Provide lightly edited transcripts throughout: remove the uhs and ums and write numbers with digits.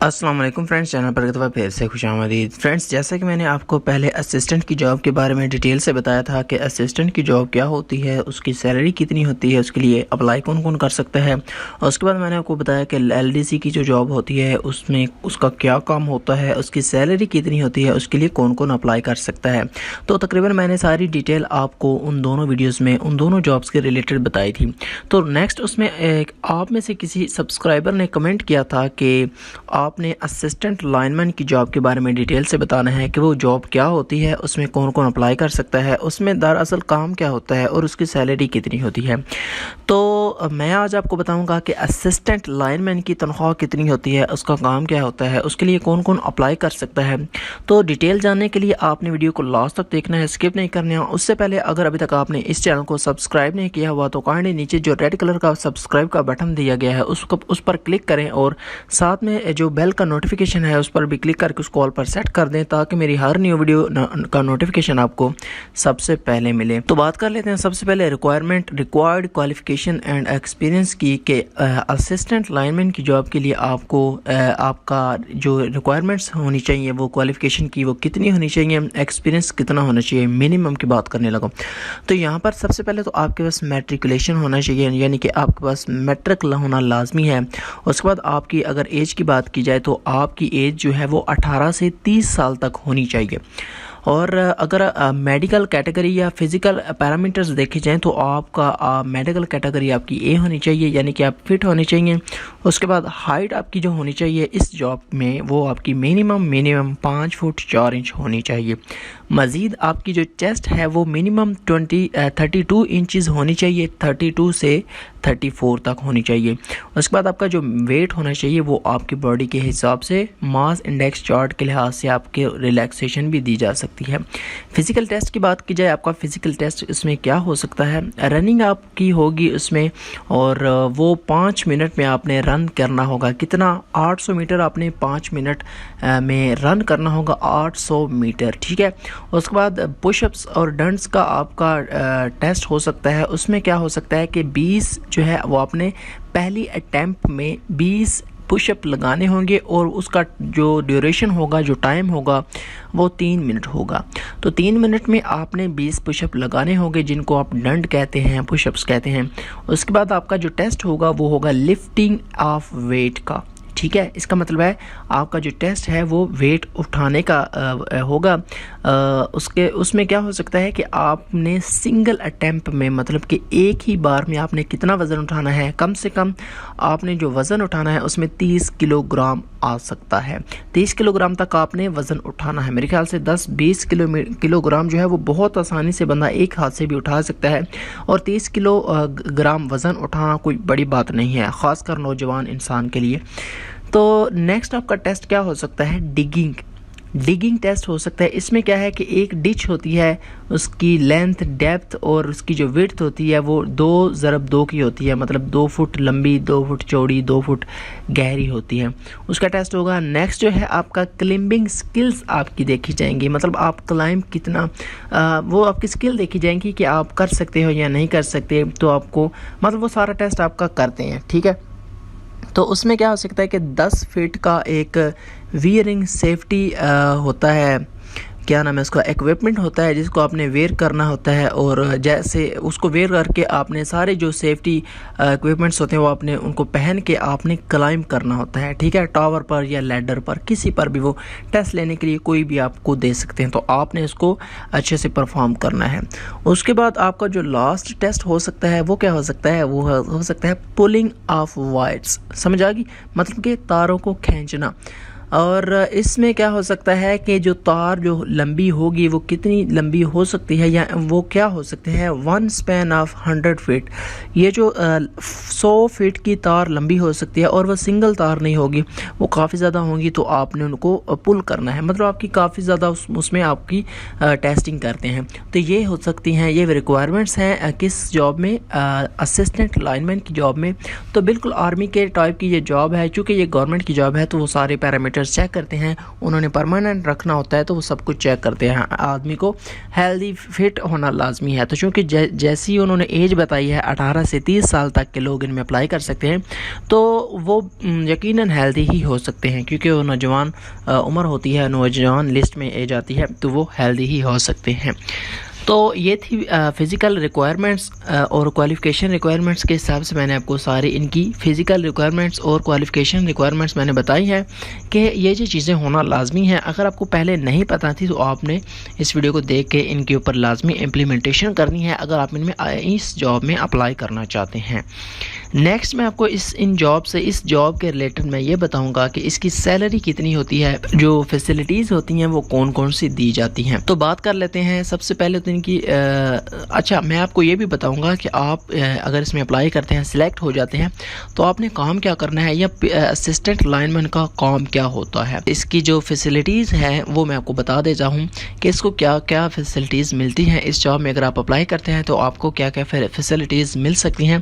السلام علیکم friends, channel پر ایک دفعہ پھر سے خوش آمدید۔ فرینڈس، جیسا کہ میں نے آپ کو پہلے اسسٹنٹ کی جاب کے بارے میں ڈیٹیل سے بتایا تھا کہ اسسٹنٹ کی جاب کیا ہوتی ہے، اس کی سیلری کتنی ہوتی ہے، اس کے لیے اپلائی کون کون کر سکتا ہے، اور اس کے بعد میں نے آپ کو بتایا کہ LDC کی جو جاب ہوتی ہے اس میں اس کا کیا کام ہوتا ہے، اس کی سیلری کتنی ہوتی ہے، اس کے لیے کون کون اپلائی کر سکتا ہے۔ تو تقریباً میں نے ساری ڈیٹیل آپ کو ان دونوں ویڈیوز میں ان دونوں جابس کے ریلیٹڈ بتائی تھی۔ تو نیکسٹ اس میں آپ میں سے کسی سبسکرائبر نے کمنٹ کیا تھا کہ آپ نے اسسٹنٹ لائن مین کی جاب کے بارے میں ڈیٹیل سے بتانا ہے کہ وہ جاب کیا ہوتی ہے، اس میں کون کون اپلائی کر سکتا ہے، اس میں دراصل کام کیا ہوتا ہے اور اس کی سیلری کتنی ہوتی ہے۔ تو میں آج آپ کو بتاؤں گا کہ اسسٹنٹ لائن مین کی تنخواہ کتنی ہوتی ہے، اس کا کام کیا ہوتا ہے، اس کے لیے کون کون اپلائی کر سکتا ہے۔ تو ڈیٹیل جاننے کے لیے آپ نے ویڈیو کو لاسٹ تک دیکھنا ہے، اسکپ نہیں کرنا ہے۔ اس سے پہلے اگر ابھی تک آپ نے اس چینل کو سبسکرائب نہیں کیا ہوا تو کائنڈلی نیچے جو ریڈ کلر کا سبسکرائب کا بٹن دیا گیا ہے اس پر کلک کریں، اور ساتھ میں جو بیل کا نوٹیفیکیشن ہے اس پر بھی کلک کر کے اس کو آل پر سیٹ کر دیں تاکہ میری ہر نیو ویڈیو کا نوٹیفیکیشن آپ کو سب سے پہلے ملے۔ تو بات کر لیتے ہیں سب سے پہلے ریکوائرڈ کوالیفیکیشن اینڈ ایکسپیرینس کی، کہ اسسٹنٹ لائن مین کی جاب کے لیے آپ کو آپ کا جو ریکوائرمنٹس ہونی چاہیے، وہ کوالیفیکیشن کی وہ کتنی ہونی چاہیے، ایکسپیرینس کتنا ہونا چاہیے، منیمم کی بات کرنے لگا۔ تو یہاں پر سب سے پہلے تو آپ کے پاس میٹریکولیشن ہونا چاہیے، یعنی کہ آپ کے پاس میٹرک ہونا لازمی ہے۔ اس کے بعد آپ کی اگر ایج کی بات کی جائے تو آپ کی ایج جو ہے وہ 18 سے 30 سال تک ہونی چاہیے۔ اور اگر میڈیکل کیٹیگری یا فزیکل پیرامیٹرز دیکھے جائیں تو آپ کا میڈیکل کیٹیگری آپ کی اے ہونی چاہیے، یعنی کہ آپ فٹ ہونے چاہیے۔ اس کے بعد ہائٹ آپ کی جو ہونی چاہیے اس جاب میں وہ آپ کی منیمم 5 فٹ 4 انچ ہونی چاہیے۔ مزید آپ کی جو چیسٹ ہے وہ منیمم 32 انچز ہونی چاہیے، 32 سے 34 تک ہونی چاہیے۔ اس کے بعد آپ کا جو ویٹ ہونا چاہیے وہ آپ کی باڈی کے حساب سے ماس انڈیکس چارٹ کے لحاظ سے آپ کے ریلیکسیشن بھی دی جا سکتی ہے۔ فزیکل ٹیسٹ کی بات کی جائے، آپ کا فزیکل ٹیسٹ اس میں کیا ہو سکتا ہے، رننگ آپ کی ہوگی اس میں، اور وہ 5 منٹ میں آپ نے رن کرنا ہوگا۔ کتنا؟ 800 میٹر آپ نے 5 منٹ میں رن کرنا ہوگا، 800 میٹر، ٹھیک ہے۔ اس کے بعد پش اپس اور ڈنٹس کا آپ کا ٹیسٹ ہو سکتا ہے۔ اس میں کیا ہو سکتا ہے کہ 20 جو ہے وہ آپ نے پہلی اٹیمپٹ میں 20 پش اپ لگانے ہوں گے، اور اس کا جو ڈیوریشن ہوگا، جو ٹائم ہوگا وہ 3 منٹ ہوگا۔ تو 3 منٹ میں آپ نے 20 پش اپ لگانے ہوں گے، جن کو آپ ڈنٹ کہتے ہیں، پش اپس کہتے ہیں۔ اس کے بعد آپ کا جو ٹیسٹ ہوگا وہ ہوگا لفٹنگ آف ویٹ کا، ٹھیک ہے۔ اس کا مطلب ہے آپ کا جو ٹیسٹ ہے وہ ویٹ اٹھانے کا ہوگا۔ اس میں کیا ہو سکتا ہے کہ آپ نے سنگل اٹیمپٹ میں، مطلب کہ ایک ہی بار میں آپ نے کتنا وزن اٹھانا ہے، کم سے کم آپ نے جو وزن اٹھانا ہے اس میں 30 کلو گرام آ سکتا ہے۔ 30 کلو گرام تک آپ نے وزن اٹھانا ہے۔ میرے خیال سے 10-20 کلو گرام جو ہے وہ بہت آسانی سے بندہ ایک ہاتھ سے بھی اٹھا سکتا ہے، اور 30 کلو گرام وزن اٹھانا کوئی بڑی بات نہیں ہے، خاص کر نوجوان انسان کے لیے۔ تو نیکسٹ آپ کا ٹیسٹ کیا ہو سکتا ہے، ڈگنگ ٹیسٹ ہو سکتا ہے۔ اس میں کیا ہے کہ ایک ڈچ ہوتی ہے، اس کی لینتھ، ڈیپتھ اور اس کی جو وڈتھ ہوتی ہے وہ 2x2 کی ہوتی ہے، مطلب 2 فٹ لمبی، 2 فٹ چوڑی، 2 فٹ گہری ہوتی ہے، اس کا ٹیسٹ ہوگا۔ نیکسٹ جو ہے آپ کا کلائمبنگ سکلز آپ کی دیکھی جائیں گی، مطلب آپ کلائمب کتنا، وہ آپ کی سکل دیکھی جائیں گی کہ آپ کر سکتے ہو یا نہیں کر سکتے۔ تو آپ کو مطلب وہ سارا ٹیسٹ آپ کا کرتے ہیں، ٹھیک ہے۔ تو اس میں کیا ہو سکتا ہے کہ 10 فٹ کا ایک ویئرنگ سیفٹی ہوتا ہے، کیا نام ہے اس کا، ایکوپمنٹ ہوتا ہے جس کو آپ نے ویئر کرنا ہوتا ہے، اور جیسے اس کو ویئر کر کے آپ نے سارے جو سیفٹی ایکوپمنٹس ہوتے ہیں وہ آپ نے ان کو پہن کے آپ نے کلائم کرنا ہوتا ہے، ٹھیک ہے۔ ٹاور پر یا لیڈر پر، کسی پر بھی، وہ ٹیسٹ لینے کے لیے کوئی بھی آپ کو دے سکتے ہیں، تو آپ نے اس کو اچھے سے پرفارم کرنا ہے۔ اس کے بعد آپ کا جو لاسٹ ٹیسٹ ہو سکتا ہے وہ کیا ہو سکتا ہے، وہ ہو سکتا ہے پولنگ آف وائرس، سمجھ آ گئی، مطلب کہ تاروں کو کھینچنا۔ اور اس میں کیا ہو سکتا ہے کہ جو تار جو لمبی ہوگی وہ کتنی لمبی ہو سکتی ہے، یا وہ کیا ہو سکتے ہیں، 1 span of 100 فٹ، یہ جو 100 فٹ کی تار لمبی ہو سکتی ہے، اور وہ سنگل تار نہیں ہوگی، وہ کافی زیادہ ہوں گی، تو آپ نے ان کو پل کرنا ہے، مطلب آپ کی کافی زیادہ اس میں آپ کی ٹیسٹنگ کرتے ہیں۔ تو یہ ہو سکتی ہیں، یہ ریکوائرمنٹس ہیں کس جاب میں، اسسٹنٹ لائن مین کی جاب میں۔ تو بالکل آرمی کے ٹائپ کی یہ جاب ہے، چونکہ یہ گورنمنٹ کی جاب ہے تو وہ سارے پیرامیٹر آپریٹرز چیک کرتے ہیں، انہوں نے پرماننٹ رکھنا ہوتا ہے تو وہ سب کچھ چیک کرتے ہیں۔ آدمی کو ہیلدی فٹ ہونا لازمی ہے، تو چونکہ جیسی انہوں نے ایج بتائی ہے 18 سے 30 سال تک کے لوگ ان میں اپلائی کر سکتے ہیں، تو وہ یقیناً ہیلدی ہی ہو سکتے ہیں، کیونکہ وہ نوجوان عمر ہوتی ہے، نوجوان لسٹ میں ایج آتی ہے تو وہ ہیلدی ہی ہو سکتے ہیں۔ تو یہ تھی فزیکل ریکوائرمنٹس اور کوالیفیکیشن ریکوائرمنٹس کے حساب سے میں نے آپ کو ساری ان کی فزیکل ریکوائرمنٹس اور کوالیفیکیشن ریکوائرمنٹس میں نے بتائی ہے کہ یہ جو چیزیں ہونا لازمی ہیں۔ اگر آپ کو پہلے نہیں پتہ تھی تو آپ نے اس ویڈیو کو دیکھ کے ان کے اوپر لازمی امپلیمنٹیشن کرنی ہے اگر آپ ان میں اس جاب میں اپلائی کرنا چاہتے ہیں۔ نیکسٹ میں آپ کو اس جاب کے ریلیٹڈ میں یہ بتاؤں گا کہ اس کی سیلری کتنی ہوتی ہے، جو فیسلٹیز ہوتی ہیں وہ کون کون سی دی جاتی ہیں۔ تو بات کر لیتے ہیں سب سے پہلے تو ان کی اچھا میں آپ کو یہ بھی بتاؤں گا کہ آپ اگر اس میں اپلائی کرتے ہیں، سلیکٹ ہو جاتے ہیں، تو آپ نے کام کیا کرنا ہے یا اسسٹنٹ لائن مین کا کام کیا ہوتا ہے۔ اس کی جو فیسلٹیز ہیں وہ میں آپ کو بتا دیتا ہوں کہ اس کو کیا کیا فیسلٹیز ملتی ہیں اس جاب میں۔ اگر آپ اپلائی کرتے ہیں تو آپ کو کیا کیا فیسلٹیز مل سکتی ہیں۔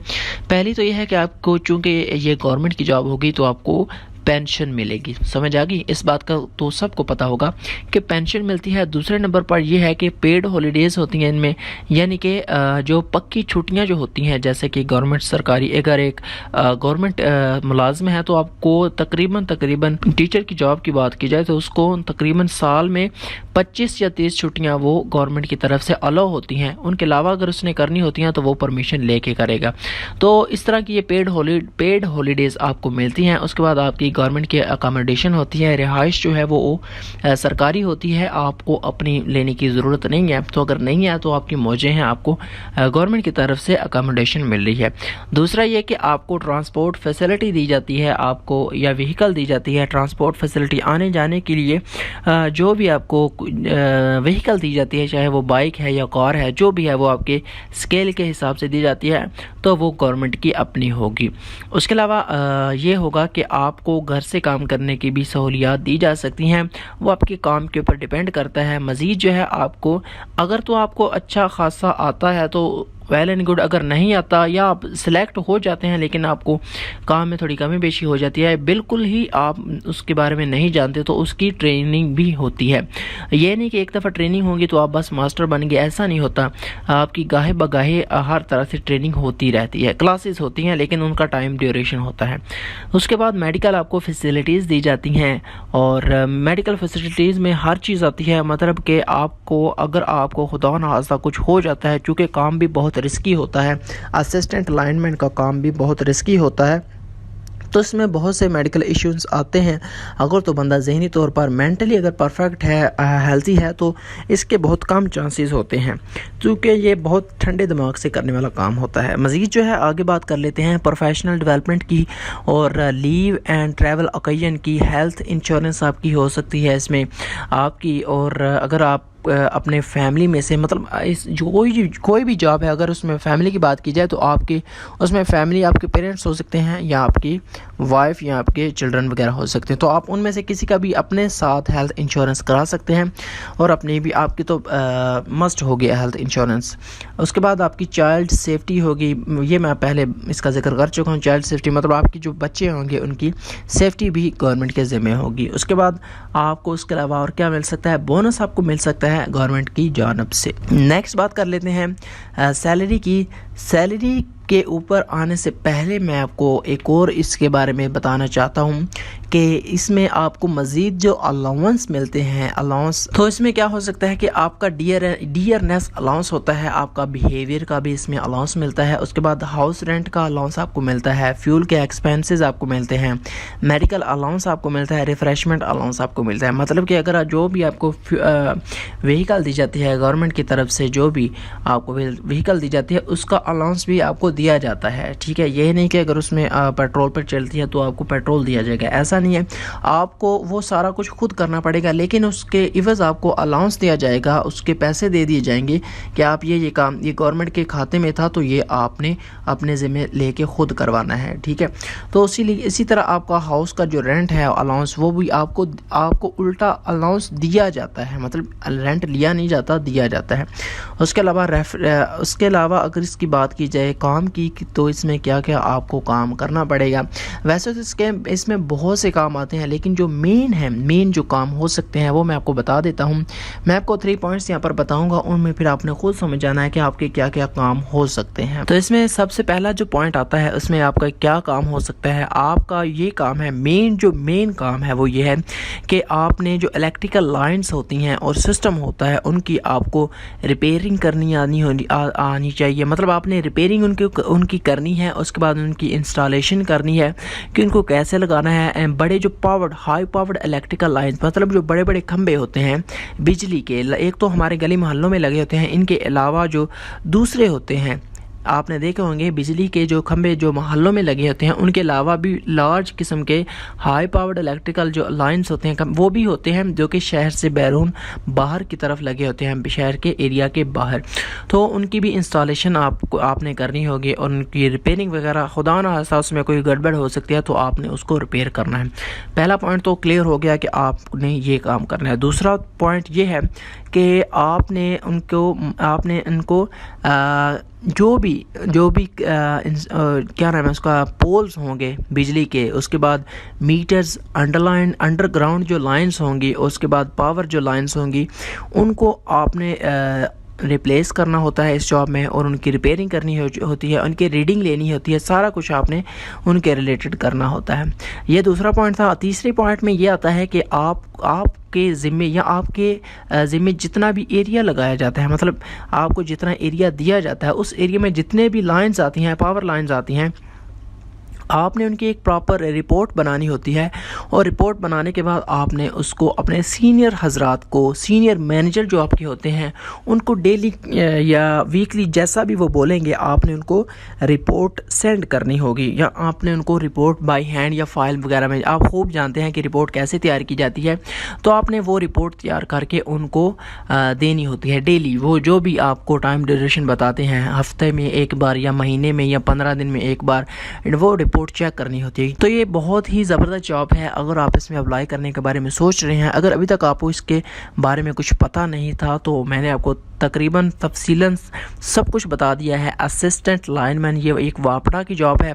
پہلی تو یہ ہے کہ آپ کو چونکہ یہ گورنمنٹ کی جاب ہوگی تو آپ کو پینشن ملے گی، سمجھ آ گئی؟ اس بات کا تو سب کو پتہ ہوگا کہ پینشن ملتی ہے۔ دوسرے نمبر پر یہ ہے کہ پیڈ ہالیڈیز ہوتی ہیں ان میں، یعنی کہ جو پکی چھٹیاں جو ہوتی ہیں، جیسے کہ گورنمنٹ سرکاری اگر ایک گورنمنٹ ملازم ہے تو آپ کو تقریباً ٹیچر کی جاب کی بات کی جائے تو اس کو تقریباً سال میں 25 یا 30 چھٹیاں وہ گورنمنٹ کی طرف سے الاؤ ہوتی ہیں۔ ان کے علاوہ اگر اس نے کرنی ہوتی ہیں تو وہ پرمیشن لے کے کرے گا۔ تو اس طرح کی یہ پیڈ ہالیڈیز آپ کو ملتی ہیں۔ اس کے بعد آپ کی گورنمنٹ کی اکاموڈیشن ہوتی ہے، رہائش جو ہے وہ سرکاری ہوتی ہے، آپ کو اپنی لینے کی ضرورت نہیں ہے۔ تو اگر نہیں ہے تو آپ کی موجیں ہیں، آپ کو گورنمنٹ کی طرف سے اکاموڈیشن مل رہی ہے۔ دوسرا یہ کہ آپ کو ٹرانسپورٹ فیسلٹی دی جاتی ہے، آپ کو یا وہیکل دی جاتی ہے۔ ٹرانسپورٹ فیسلٹی آنے جانے کے لیے جو بھی آپ کو وہیکل دی جاتی ہے، چاہے وہ بائک ہے یا کار ہے، جو بھی ہے وہ آپ کے اسکیل کے حساب سے دی جاتی ہے، تو وہ گورنمنٹ کی اپنی ہوگی۔ اس کے علاوہ یہ ہوگا کہ آپ کو گھر سے کام کرنے کی بھی سہولیات دی جا سکتی ہیں، وہ آپ کے کام کے اوپر ڈیپینڈ کرتا ہے۔ مزید جو ہے آپ کو اگر تو آپ کو اچھا خاصا آتا ہے تو ویل اینڈ گڈ، اگر نہیں آتا یا آپ سلیکٹ ہو جاتے ہیں لیکن آپ کو کام میں تھوڑی کمی بیشی ہو جاتی ہے، بالکل ہی آپ اس کے بارے میں نہیں جانتے، تو اس کی ٹریننگ بھی ہوتی ہے۔ یہ نہیں کہ ایک دفعہ ٹریننگ ہوگی تو آپ بس ماسٹر بن گئے، ایسا نہیں ہوتا۔ آپ کی گاہے بگاہے ہر طرح سے ٹریننگ ہوتی رہتی ہے، کلاسز ہوتی ہیں لیکن ان کا ٹائم ڈیوریشن ہوتا ہے۔ اس کے بعد میڈیکل آپ کو فیسلٹیز دی جاتی ہیں، اور میڈیکل فیسلٹیز میں ہر چیز آتی ہے، مطلب کہ آپ کو اگر آپ کو خدا نخواستہ کچھ ہو جاتا ہے، چونکہ کام بھی بہت رسکی ہوتا ہے، اسسٹنٹ لائن مین کا کام بھی بہت رسکی ہوتا ہے، تو اس میں بہت سے میڈیکل ایشوز آتے ہیں۔ اگر تو بندہ ذہنی طور پر مینٹلی اگر پرفیکٹ ہے، ہیلتھی ہے، تو اس کے بہت کم چانسز ہوتے ہیں، کیونکہ یہ بہت ٹھنڈے دماغ سے کرنے والا کام ہوتا ہے۔ مزید جو ہے آگے بات کر لیتے ہیں پروفیشنل ڈیولپمنٹ کی اور لیو اینڈ ٹریول اوکیزن کی۔ ہیلتھ انشورنس آپ کی ہو سکتی ہے اس میں آپ کی، اور اگر آپ اپنے فیملی میں سے مطلب کوئی بھی جاب ہے، اگر اس میں فیملی کی بات کی جائے تو آپ کی اس میں فیملی آپ کے پیرنٹس ہو سکتے ہیں یا آپ کی وائف یا آپ کے چلڈرن وغیرہ ہو سکتے ہیں، تو آپ ان میں سے کسی کا بھی اپنے ساتھ ہیلتھ انشورنس کرا سکتے ہیں، اور اپنی بھی آپ کی تو مسٹ ہوگی ہیلتھ انشورنس۔ اس کے بعد آپ کی چائلڈ سیفٹی ہوگی، یہ میں پہلے اس کا ذکر کر چکا ہوں۔ چائلڈ سیفٹی مطلب آپ کی جو بچے ہوں گے ان کی سیفٹی بھی گورنمنٹ کے ذمہ ہوگی۔ اس کے بعد آپ کو اس کے علاوہ اور کیا مل سکتا ہے؟ بونس آپ کو مل سکتا ہے گورنمنٹ کی جانب سے۔ نیکسٹ بات کر لیتے ہیں سیلری کی۔ سیلری کے اوپر آنے سے پہلے میں آپ کو ایک اور اس کے بارے میں بتانا چاہتا ہوں کہ اس میں آپ کو مزید جو الاؤنس ملتے ہیں، الاؤنس تو اس میں کیا ہو سکتا ہے کہ آپ کا ڈیئرنیس الاؤنس ہوتا ہے، آپ کا بیہیویئر کا بھی اس میں الاؤنس ملتا ہے۔ اس کے بعد ہاؤس رینٹ کا الاؤنس آپ کو ملتا ہے، فیول کے ایکسپینسز آپ کو ملتے ہیں، میڈیکل الاؤنس آپ کو ملتا ہے، ریفریشمنٹ الاؤنس آپ کو ملتا ہے۔ مطلب کہ اگر جو بھی آپ کو وہیکل دی جاتی ہے گورنمنٹ کی طرف سے، جو بھی آپ کو وہیکل دی جاتی ہے اس کا الاؤنس بھی آپ کو دیا جاتا ہے، ٹھیک ہے؟ یہ نہیں کہ اگر اس میں پیٹرول پر چلتی ہے تو آپ کو پیٹرول دیا جائے گا، ایسا نہیں ہے۔ آپ کو وہ سارا کچھ خود کرنا پڑے گا، لیکن اس کے عوض آپ کو الاؤنس دیا جائے گا، اس کے پیسے دے دیے جائیں گے کہ آپ یہ کام یہ گورنمنٹ کے کھاتے میں تھا تو یہ آپ نے اپنے ذمہ لے کے خود کروانا ہے، ٹھیک ہے؟ تو اسی طرح آپ کا ہاؤس کا جو رینٹ ہے الاؤنس، وہ بھی آپ کو الٹا الاؤنس دیا جاتا ہے، مطلب رینٹ لیا نہیں جاتا، دیا جاتا ہے۔ اس کے علاوہ اگر اس کی بات کی جائے کام کی، تو اس میں کیا کیا آپ کو کام کرنا پڑے گا۔ ویسے تو اس میں بہت سے کام آتے ہیں، لیکن جو مین جو کام ہو سکتے ہیں وہ میں آپ کو بتا دیتا ہوں۔ میں آپ کو 3 پوائنٹس یہاں پر بتاؤں گا، ان میں پھر آپ نے خود سمجھ جانا ہے کہ آپ کے کیا کیا کام ہو سکتے ہیں۔ تو اس میں سب سے پہلا جو پوائنٹ آتا ہے، اس میں آپ کا کیا کام ہو سکتا ہے، آپ کا یہ کام ہے مین کام ہے وہ یہ ہے کہ آپ نے جو الیکٹریکل لائنز ہوتی ہیں اور سسٹم ہوتا ہے ان کی آپ کو ریپیئرنگ کرنی آنی چاہیے۔ مطلب آپ نے ریپیئرنگ ان کی کرنی ہے، اس کے بعد ان کی انسٹالیشن کرنی ہے کہ ان کو کیسے لگانا ہے۔ بڑے جو ہائی پاورڈ الیکٹریکل لائنز، مطلب جو بڑے بڑے کھمبے ہوتے ہیں بجلی کے، ایک تو ہمارے گلی محلوں میں لگے ہوتے ہیں، ان کے علاوہ جو دوسرے ہوتے ہیں، آپ نے دیکھے ہوں گے بجلی کے جو کھمبے جو محلوں میں لگے ہوتے ہیں، ان کے علاوہ بھی لارج قسم کے ہائی پاورڈ الیکٹریکل جو لائنز ہوتے ہیں وہ بھی ہوتے ہیں، جو کہ شہر سے بیرون باہر کی طرف لگے ہوتے ہیں، شہر کے ایریا کے باہر۔ تو ان کی بھی انسٹالیشن آپ نے کرنی ہوگی، اور ان کی ریپیئرنگ وغیرہ، خدا نہ خواستہ اس میں کوئی گڑبڑ ہو سکتی ہے تو آپ نے اس کو ریپیئر کرنا ہے۔ پہلا پوائنٹ تو کلیئر ہو گیا کہ آپ نے یہ کام کرنا ہے۔ دوسرا پوائنٹ یہ ہے کہ آپ نے ان کو جو بھی کیا نام ہے اس کا، پولز ہوں گے بجلی کے، اس کے بعد میٹرز، انڈر گراؤنڈ جو لائنز ہوں گی، اس کے بعد پاور جو لائنز ہوں گی، ان کو آپ نے ریپلیس کرنا ہوتا ہے اس جاب میں، اور ان کی ریپیئرنگ کرنی ہوتی ہے، ان کی ریڈنگ لینی ہوتی ہے، سارا کچھ آپ نے ان کے ریلیٹڈ کرنا ہوتا ہے۔ یہ دوسرا پوائنٹ تھا۔ تیسرے پوائنٹ میں یہ آتا ہے کہ آپ کے ذمے یا آپ کے ذمے جتنا بھی ایریا لگایا جاتا ہے، مطلب آپ کو جتنا ایریا دیا جاتا ہے، اس ایریا میں جتنے بھی لائنز آتی ہیں، پاور لائنز آتی ہیں، آپ نے ان کی ایک پراپر رپورٹ بنانی ہوتی ہے، اور رپورٹ بنانے کے بعد آپ نے اس کو اپنے سینئر حضرات کو، سینئر مینیجر جو آپ کے ہوتے ہیں، ان کو ڈیلی یا ویکلی جیسا بھی وہ بولیں گے، آپ نے ان کو رپورٹ سینڈ کرنی ہوگی، یا آپ نے ان کو رپورٹ بائی ہینڈ یا فائل وغیرہ میں، آپ خوب جانتے ہیں کہ رپورٹ کیسے تیار کی جاتی ہے، تو آپ نے وہ رپورٹ تیار کر کے ان کو دینی ہوتی ہے ڈیلی۔ وہ جو بھی آپ کو ٹائم ڈیوریشن بتاتے ہیں، ہفتے میں ایک بار یا مہینے میں یا 15 دن میں ایک بار، وہ رپورٹ چیک کرنی ہوتی ہے۔ تو یہ بہت ہی زبردست جاب ہے، اگر آپ اس میں اپلائی کرنے کے بارے میں سوچ رہے ہیں، اگر ابھی تک آپ کو اس کے بارے میں کچھ پتہ نہیں تھا، تو میں نے آپ کو تقریباً تفصیلاً سب کچھ بتا دیا ہے۔ اسسٹنٹ لائن مین یہ ایک واپڈا کی جاب ہے،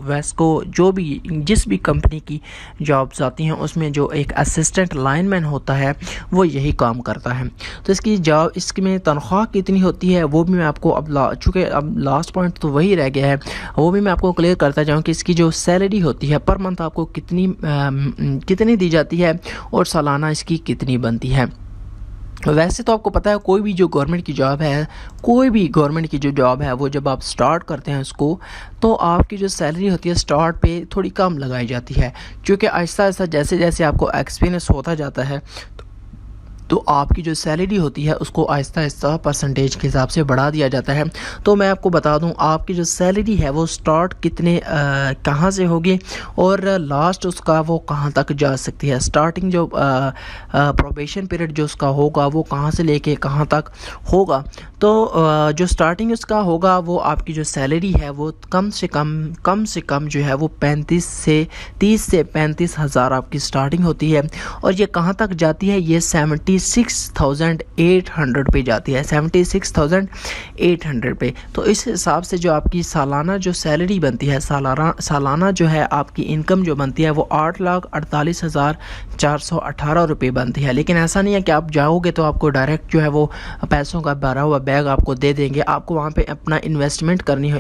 ویسکو جو بھی جس بھی کمپنی کی جابز آتی ہیں، اس میں جو ایک اسسٹنٹ لائن مین ہوتا ہے وہ یہی کام کرتا ہے۔ تو اس کی میں تنخواہ کتنی ہوتی ہے وہ بھی میں آپ کو چونکہ اب لاسٹ پوائنٹ تو وہی رہ گیا ہے، وہ بھی میں آپ کو کلیئر کرتا جاؤں کہ اس کی جو سیلری ہوتی ہے پر منتھ آپ کو کتنی دی جاتی ہے، اور سالانہ اس کی کتنی بنتی ہے۔ ویسے تو آپ کو پتہ ہے کوئی بھی جو گورنمنٹ کی جاب ہے، کوئی بھی گورنمنٹ کی جو جاب ہے، وہ جب آپ سٹارٹ کرتے ہیں اس کو، تو آپ کی جو سیلری ہوتی ہے سٹارٹ پہ تھوڑی کم لگائی جاتی ہے، کیونکہ آہستہ آہستہ جیسے جیسے آپ کو ایکسپیرینس ہوتا جاتا ہے تو آپ کی جو سیلری ہوتی ہے اس کو آہستہ آہستہ پرسنٹیج کے حساب سے بڑھا دیا جاتا ہے۔ تو میں آپ کو بتا دوں آپ کی جو سیلری ہے وہ سٹارٹ کہاں سے ہوگی، اور لاسٹ اس کا وہ کہاں تک جا سکتی ہے۔ سٹارٹنگ جو پروبیشن پیریڈ جو اس کا ہوگا وہ کہاں سے لے کے کہاں تک ہوگا، تو جو سٹارٹنگ اس کا ہوگا وہ آپ کی جو سیلری ہے وہ کم سے کم جو ہے وہ 30 سے 35 ہزار آپ کی سٹارٹنگ ہوتی ہے، اور یہ کہاں تک جاتی ہے، یہ 76,800 پہ جاتی ہے، 76,800 پہ۔ تو اس حساب سے جو آپ کی سالانہ جو سیلری بنتی ہے، سالانہ جو ہے آپ کی انکم جو بنتی ہے وہ 8,48,418 روپے بنتی ہے۔ لیکن ایسا نہیں ہے کہ آپ جاؤ گے تو آپ کو ڈائریکٹ جو ہے وہ پیسوں کا بھرا ہوا بیگ آپ کو دے دیں گے، آپ کو وہاں پہ اپنا انویسٹمنٹ کرنی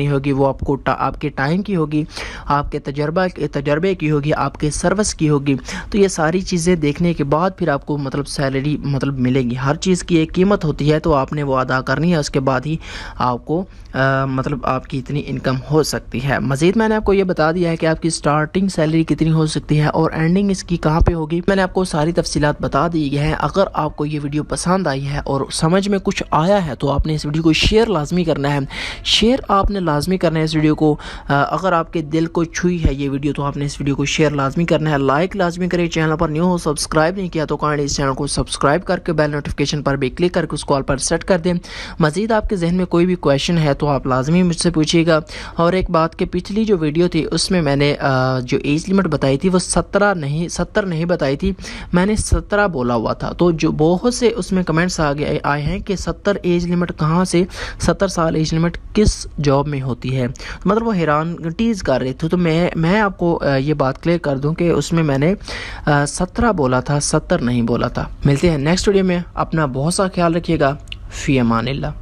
ہوگی، وہ آپ کو آپ کے ٹائم کی ہوگی، آپ کے تجربے کی ہوگی، آپ کے سروس کی ہوگی۔ تو یہ ساری چیزیں دیکھنے کے بعد پھر آپ کو سیلری ملے گی۔ ہر چیز کی ایک قیمت ہوتی ہے، تو آپ نے وہ ادا کرنی ہے، اس کے بعد ہی آپ کو آپ کی اتنی انکم ہو سکتی ہے۔ مزید میں نے آپ کو یہ بتا دیا ہے کہ آپ کی سٹارٹنگ سیلری کتنی ہو سکتی ہے اور اینڈنگ اس کی کہاں پہ ہوگی، میں نے آپ کو ساری تفصیلات بتا دی ہیں۔ اگر آپ کو یہ ویڈیو پسند آئی ہے اور سمجھ میں کچھ آیا ہے تو آپ نے اس ویڈیو کو شیئر لازمی کرنا ہے، شیئر آپ نے لازمی کرنا ہے اس ویڈیو کو۔ اگر آپ کے دل کو چھوئی ہے یہ ویڈیو تو آپ نے اس ویڈیو کو شیئر لازمی کرنا ہے، لائک لازمی کریں، چینل پر نیو ہو سبسکرائب نہیں کیا تو کائنڈلی اس چینل چینل کو سبسکرائب کر کے بیل نوٹیفیکیشن پر بھی کلک کر کے اس کال پر سیٹ کر دیں۔ مزید آپ کے ذہن میں کوئی بھی کویشچن ہے تو آپ لازمی مجھ سے پوچھیے گا۔ اور ایک بات کہ پچھلی جو ویڈیو تھی اس میں میں نے جو ایج لمٹ بتائی تھی وہ 70 نہیں بتائی تھی، میں نے 17 بولا ہوا تھا، تو جو بہت سے اس میں کمنٹس آئے ہیں کہ 70 ایج لمٹ کہاں سے، 70 سال ایج لمٹ کس جاب میں ہوتی ہے، مطلب وہ حیران ٹیز کر رہے تھے۔ تو میں آپ کو یہ بات کلیئر کر دوں کہ اس میں نے 17 بولا تھا، 70 نہیں بولا تھا۔ ملتے ہیں نیکسٹ ویڈیو میں، اپنا بہت سا خیال رکھیے گا، فی امان اللہ۔